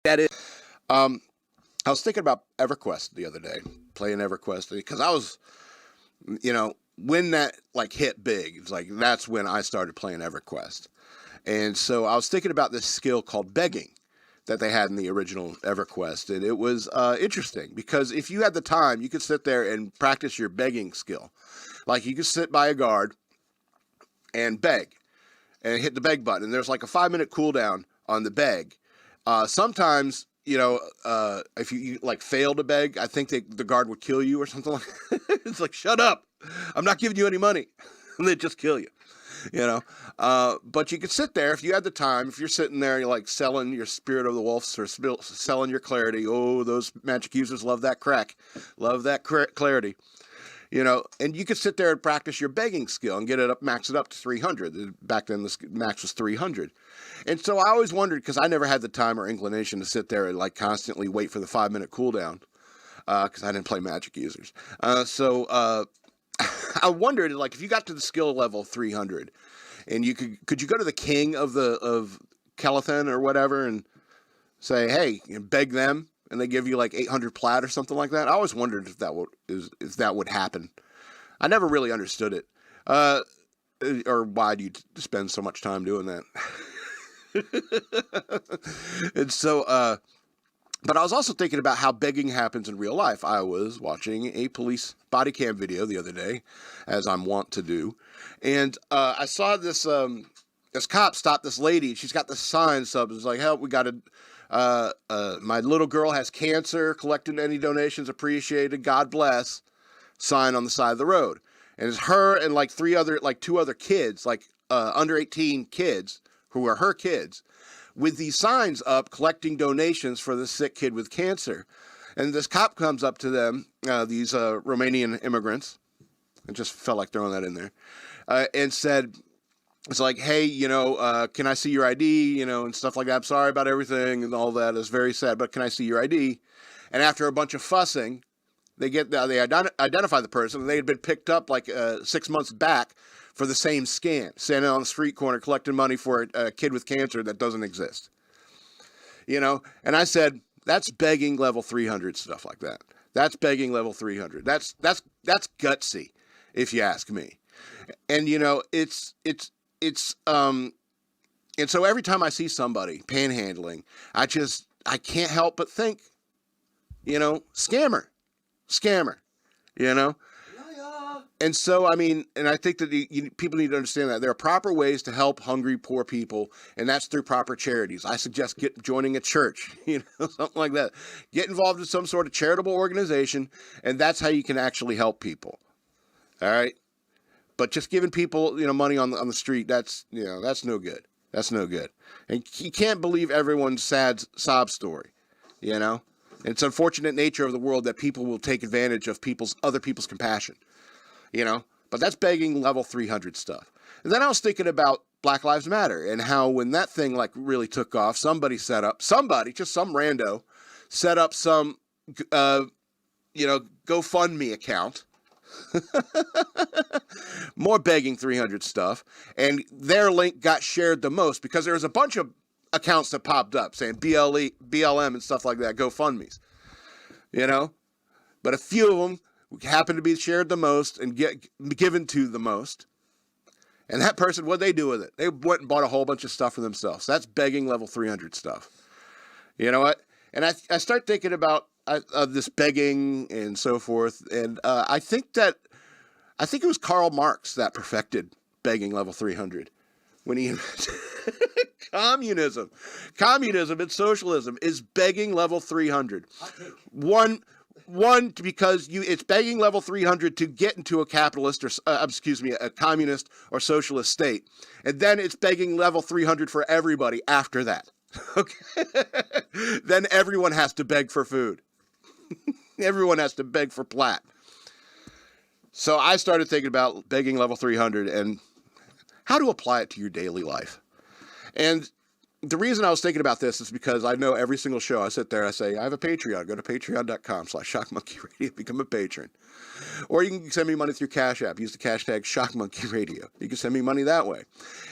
That is. Um, I was thinking about EverQuest the other day, playing EverQuest, because I was, when that like hit big, it's like that's when I started playing EverQuest. And so I was thinking about this skill called begging that they had in the original EverQuest. And it was interesting because if you had the time, you could sit there and practice your begging skill. Like you could sit by a guard and beg and hit the beg button. And there's like a 5-minute cooldown on the beg. Sometimes, if you like fail to beg, I think the guard would kill you or something like that. It's like, shut up. I'm not giving you any money. And they just kill you. But you could sit there if you had the time. If you're sitting there, you're like selling your Spirit of the Wolves or selling your clarity. Oh, those magic users love that crack, love that clarity. And you could sit there and practice your begging skill and get it up, max it up to 300. Back then, the max was 300. And so I always wondered, because I never had the time or inclination to sit there and like constantly wait for the 5-minute cooldown, because I didn't play magic users. So I wondered, like, if you got to the skill level 300, and could you go to the king of Calithan or whatever and say, hey, beg them, and they give you like 800 plat or something like that? I always wondered if that would happen. I never really understood it, or why do you spend so much time doing that? And so, but I was also thinking about how begging happens in real life. I was watching a police body cam video the other day, as I'm wont to do, and I saw this cop stop this lady. She's got this sign up. It's like, help, we got to. My little girl has cancer. Collecting any donations appreciated. God bless. Sign on the side of the road, and it's her and like two other kids, like under 18 kids who are her kids, with these signs up collecting donations for the sick kid with cancer. And this cop comes up to them, these Romanian immigrants, I just felt like throwing that in there, and said, it's like, hey, can I see your ID, and stuff like that. I'm sorry about everything and all that. It's very sad, but can I see your ID? And after a bunch of fussing, they identify the person, and they had been picked up like 6 months back for the same scam, standing on the street corner collecting money for a kid with cancer that doesn't exist. And I said, that's begging level 300 stuff like that. That's begging level 300. That's gutsy, if you ask me. And and so every time I see somebody panhandling, I can't help but think, scammer. And so, and I think that people need to understand that there are proper ways to help hungry, poor people, and that's through proper charities. I suggest joining a church, something like that. Get involved in some sort of charitable organization, and that's how you can actually help people. All right? But just giving people, money on the street, that's no good. That's no good. And you can't believe everyone's sad sob story, And it's unfortunate nature of the world that people will take advantage of other people's compassion. But that's begging level 300 stuff. And then I was thinking about Black Lives Matter and how when that thing like really took off, just some rando, set up some, GoFundMe account. More begging 300 stuff. And their link got shared the most because there was a bunch of accounts that popped up saying BLM and stuff like that, GoFundMes. But a few of them happened to be shared the most and given to the most. And that person, what'd they do with it? They went and bought a whole bunch of stuff for themselves. That's begging level 300 stuff. You know what? And I start thinking about this begging and so forth. And I think it was Karl Marx that perfected begging level 300 when he communism and socialism is begging level 300. One, because it's begging level 300 to get into a capitalist a communist or socialist state. And then it's begging level 300 for everybody after that. Okay. Then everyone has to beg for food. Everyone has to beg for plat. So I started thinking about begging level 300 and how to apply it to your daily life. And the reason I was thinking about this is because I know every single show I sit there, I say, I have a Patreon. Go to patreon.com/shockmonkeyradio, become a patron. Or you can send me money through Cash App. Use the hashtag shockmonkeyradio. You can send me money that way.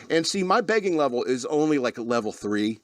And see, my begging level is only like level 3,